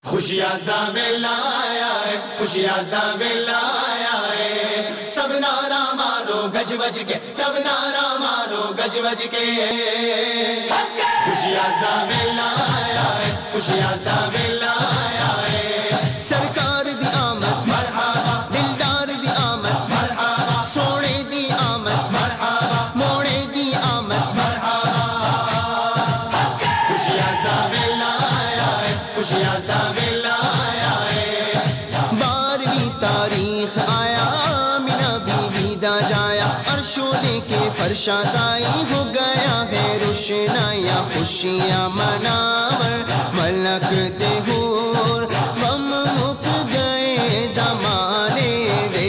خوشیاں دا ویلا آیا ہے، خوشیاں دا ویلا آیا ہے، سب نعرہ مارو گج وج کے، سب نعرہ مارو گج وج کے۔ خوشیاں دا ویلا آیا ہے، خوشیاں دا ویلا آیا ہے، سرکار دی آمد مرحبا دلدار دی آمد مرحبا سونے دی آمد مرحبا موڑے دی آمد مرحبا۔ خوشیاں دا ویلا آیا ہے، خوشیاں دا ویلا آیا ہے، 12ویں تاریخ آیا آمنہ بی بی دا جایا، عرشوں لے کے فرشادائی ہو گیا ہے روشنایا، خوشیاں مناور ملک دے ہور غم مک گئے زمانے دے۔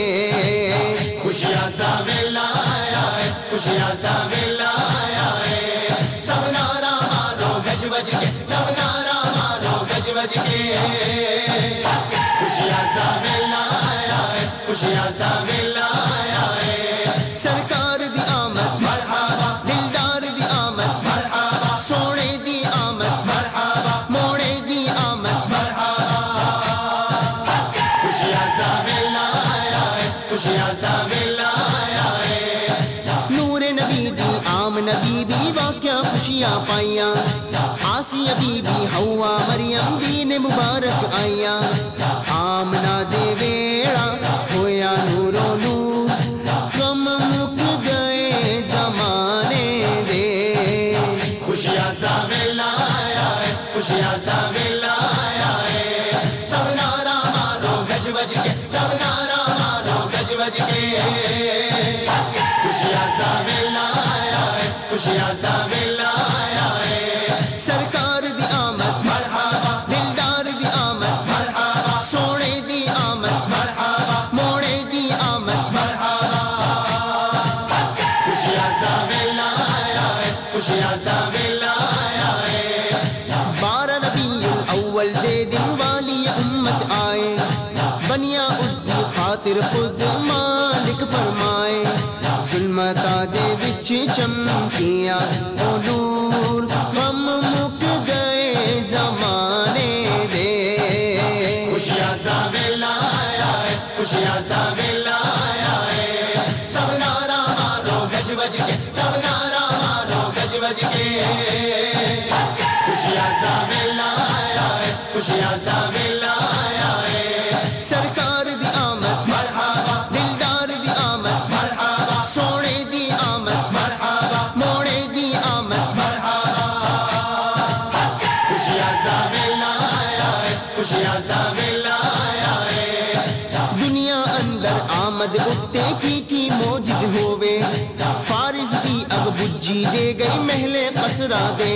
خوشیاں دا ویلا آیا ہے، خوشیاں دا ویلا آیا ہے، سب نعرہ مارو گج وج کے، سب نعرہ مارو گج وج کے۔ خوشیاں دا ویلا آیا ہے، خوشیاں دا ویلا آیا ہے، سرکار دی آمد مرحبا دلدار دی آمد مرحبا سونے دی آمد مرحبا موڑے دی آمد مرحبا۔ خوشیاں دا ویلا آیا ہے، خوشیاں دا ویلا آیا ہے، نور نبی دی آمنہ بی بی واقعہ خوشیاں پائیاں، آسیہ بی بی ہوا مریم دین مبارک آئیاں، آمنہ دے ویڑا ہویا نور و نور غم مک گئے زمانے دے۔ خوشیاں دا ویلا آیا ہے، خوشیاں دا ویلا آیا ہے، سب نعرہ مارو گج وج کے، سب نعرہ مارو گج وج کے۔ خوشیاں دا ویلا آیا ہے، خوشیاں دا ویلا آیا ہے، سرکار دی آمد مرحبا دلدار دی آمد مرحبا سونے دی آمد مرحبا موڑے دی آمد مرحبا۔ خوشیاں دا ویلا آیا ہے، خوشیاں دا ویلا آیا ہے، 12 ربیع الاول دے دن والی امت آئے، بنیا اس دی خاطر خود مالک فرمائے، ظلمتاں دے وچ چمکیا او نور غم مک گئے زمانے دے۔ خوشیاں دا ویلا آیا ہے، خوشیاں دا ویلا آیا ہے، سب نعرہ مارو گج وج کے، سب نعرہ مارو گج وج کے۔ خوشیاں دا ویلا آیا ہے، خوشیاں دا ویلا آیا ہے، سرکار دی آمد مرحبا دلدار دی آمد مرحبا سونے دی آمد مرحبا موڑے دی آمد مرحبا۔ خوشیاں دا ویلا آیا ہے، خوشیاں دا ویلا آیا ہے، دنیا اندر آمد اتے کی موجز ہووے، فارس دی اگ بجی لے گئی محل قصرہ دے،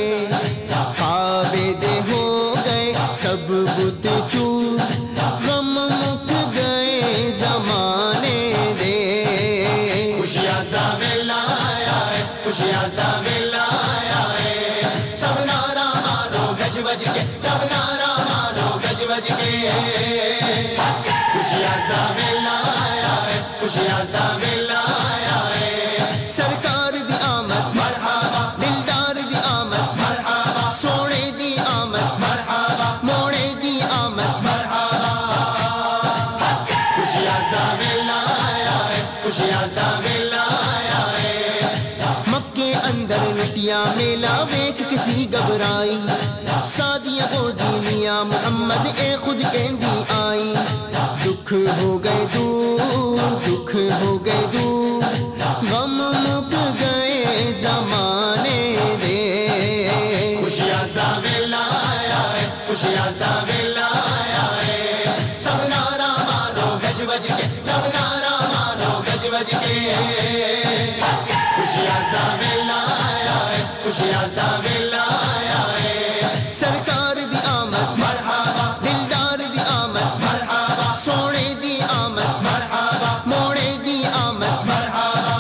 کعبے دے ہو گئے سب بت چور غم مک گئے زمانے دے۔ خوشیاں دا ویلا آیا ہے، خوشیاں دا ویلا آیا ہے، سب نعرہ مارو گج وج کے، سب نعرہ مارو گج وج کے۔ خوشیاں دا ویلا آیا ہے، خوشیاں دا ویلا آیا ہے، سرکار دی آمد مرحبا دلدار دی آمد مرحبا سونے دی آمد مرحبا موڑے دی آمد مرحبا۔ خوشیاں دا ویلا آیا ہے، خوشیاں دا ویلا آیا ہے، مکے اندر لٹیا میلا ویکھ کسی گھبرائی، سادیاں کو دینیا محمد اے خود کہندی آئی، دکھ ہو گئے دور دکھ ہو گئے دور غم مک گئے زمانے دے۔ خوشیاں دا ویلا آیا ہے، خوشیاں دا ویلا آیا ہے، سب نعرہ مارو گج وج کے، سب نعرہ مارو گج وج کے۔ خوشیاں دا ویلا آیا ہے، خوشیاں دا ویلا آیا ہے، سرکار دی آمد مرحبا دلدار دی آمد مرحبا سونے دی آمد مرحبا موڑے دی آمد مرحبا۔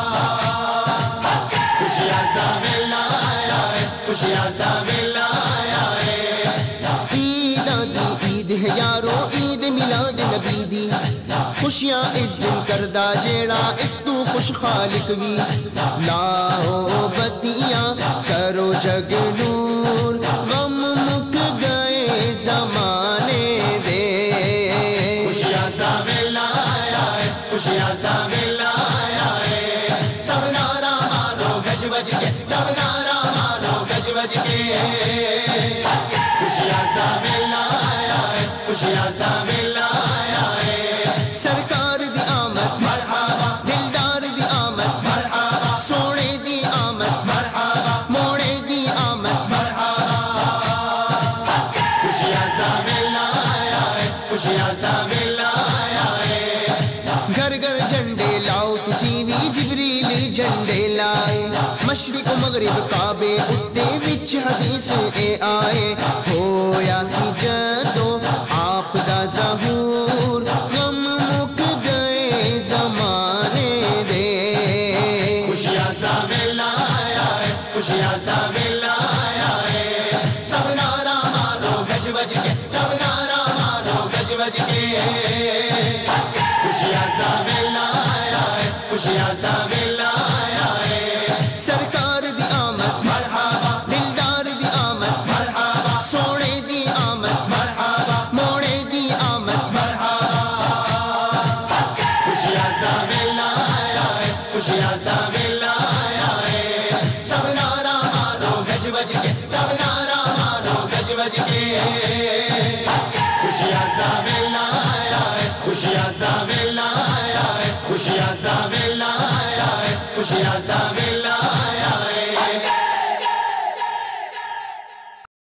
خوشیاں دا ویلا آیا ہے، خوشیاں دا ویلا آیا ہے، عید دی عید ہے یارو عید میلاد نبی دی، خوشیاں اس دن کردہ جیڑا اس تو خوش خالق وی، لاؤ بتیاں کرو جگ نور غم مک گئے زمانے خوشیاں دا میلہ آیا ہے سب نعرہ مارو گج بج کے سب نعرہ مارو گج بج کے خوشیاں دا میلہ آیا ہے خوشیاں دا میلہ آیا ہے سرکار دی آمد مرحبا دلدار دی آمد مرحبا سونے دی آمد مرحبا موڑے دی آمد خوشیاں دا میلہ آیا ہے خوشیاں دا میلہ آیا ہے گھر گھر جھنڈے لاؤ تسی بھی جبریل جھنڈے لائے مشرق و مغرب کعبے اتے وچ حدیث اے آئے ہویا سی جدو آپ دا ظہور غم مک گئے زمانے دے خوشیاں دا میلہ آیا ہے خوشیاں دا میلہ آیا ہے سب نعرہ مارو گج بج کے سب نعرہ مارو گج بج کے خوشیاں دا میلہ آیا ہے خوشیاں دا میلہ آیا ہے سرکار دی آمد مرحبا دلدار دی آمد مرحبا سونے دی آمد مرحبا موڑے دی آمد خوشیاں دا میلہ آیا ہے خوشیاں دا میلہ آیا ہے سب نعرہ مارو گج بج کے سب نعرہ مارو گج بج کے خوشیاں دا میلہ آیا ہے خوشیاں دا میلہ آیا ہے خوشیاں دا میلہ آیا ہے خوشیاں دا